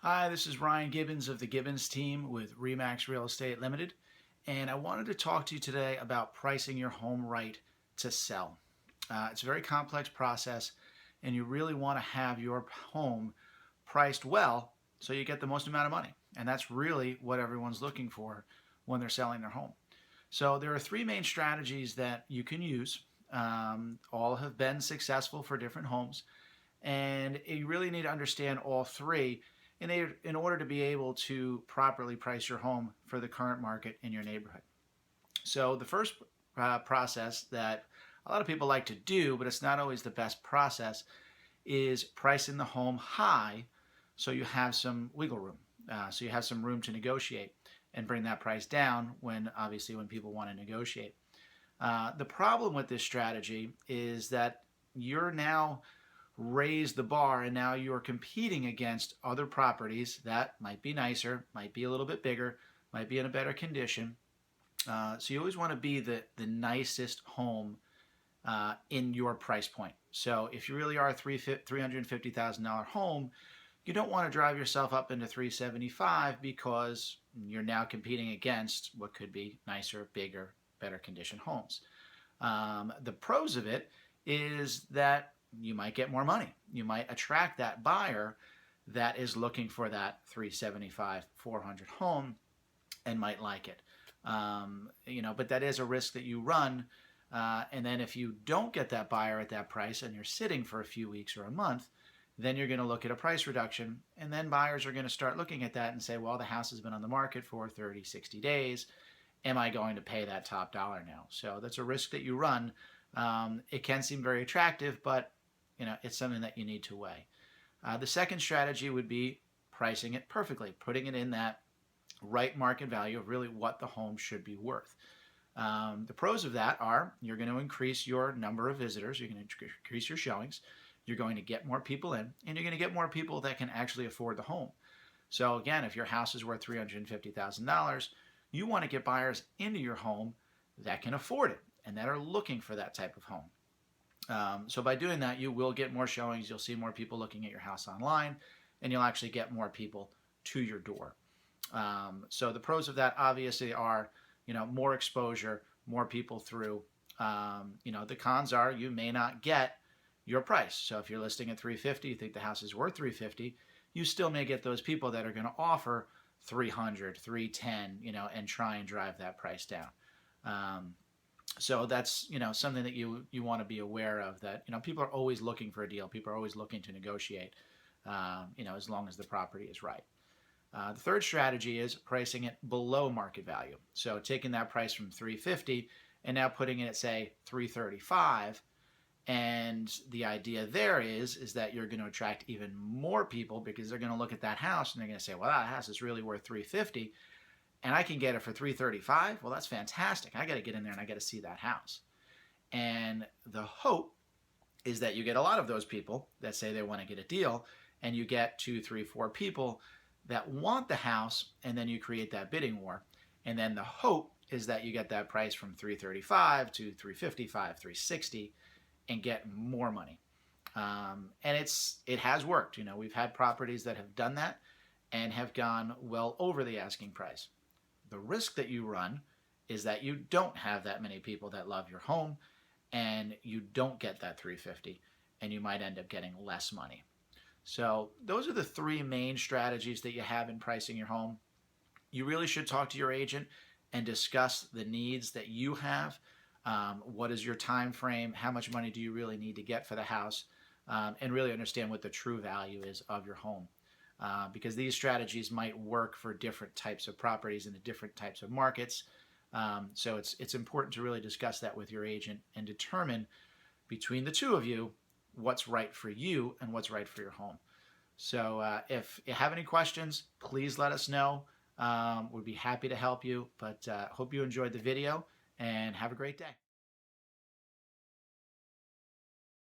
Hi, this is Ryan Gibbons of the Gibbons team with Remax Real Estate Limited, and I wanted to talk to you today about pricing your home right to sell. It's a very complex process, and you really want to have your home priced well so you get the most amount of money. And that's really what everyone's looking for when they're selling their home. So there are three main strategies that you can use. All have been successful for different homes, and you really need to understand all three in order to be able to properly price your home for the current market in your neighborhood. So the first process that a lot of people like to do, but it's not always the best process, is pricing the home high so you have some wiggle room. So you have some room to negotiate and bring that price down when people want to negotiate. The problem with this strategy is that you're now raised the bar and now you're competing against other properties that might be nicer, might be a little bit bigger, might be in a better condition. So you always want to be the nicest home in your price point. So if you really are a $350,000 home, you don't want to drive yourself up into $375,000 because you're now competing against what could be nicer, bigger, better condition homes. The pros of it is that you might get more money. You might attract that buyer that is looking for that 375, 400 home and might like it. But that is a risk that you run. And then if you don't get that buyer at that price and you're sitting for a few weeks or a month, then you're going to look at a price reduction. And then buyers are going to start looking at that and say, well, the house has been on the market for 30, 60 days. Am I going to pay that top dollar now? So that's a risk that you run. It can seem very attractive, but it's something that you need to weigh. The second strategy would be pricing it perfectly, putting it in that right market value of really what the home should be worth. The pros of that are you're going to increase your number of visitors, you're going to increase your showings, you're going to get more people in, and you're going to get more people that can actually afford the home. So again, if your house is worth $350,000, you want to get buyers into your home that can afford it and that are looking for that type of home. So by doing that, you will get more showings, you'll see more people looking at your house online, and you'll actually get more people to your door. So the pros of that obviously are, more exposure, more people through. The cons are you may not get your price. So if you're listing at $350,000, you think the house is worth $350,000, you still may get those people that are going to offer $300,000, $310,000, and try and drive that price down. So that's something that you want to be aware of, that people are always looking for a deal. People are always looking to negotiate, as long as the property is right. The third strategy is pricing it below market value. So taking that price from $350,000 and now putting it at, say, $335,000. And the idea there is that you're going to attract even more people because they're going to look at that house and they're going to say, well, that house is really worth $350,000. And I can get it for $335,000. Well, that's fantastic. I got to get in there and I got to see that house. And the hope is that you get a lot of those people that say they want to get a deal, and you get 2, 3, 4 people that want the house, and then you create that bidding war. And then the hope is that you get that price from $335,000 to $355,000, $360,000, and get more money. And it has worked. We've had properties that have done that and have gone well over the asking price. The risk that you run is that you don't have that many people that love your home, and you don't get that $350,000, and you might end up getting less money. So those are the three main strategies that you have in pricing your home. You really should talk to your agent and discuss the needs that you have. What is your time frame? How much money do you really need to get for the house? And really understand what the true value is of your home. Because these strategies might work for different types of properties in the different types of markets. So it's important to really discuss that with your agent and determine between the two of you what's right for you and what's right for your home. So if you have any questions, please let us know. We'd be happy to help you. But hope you enjoyed the video and have a great day.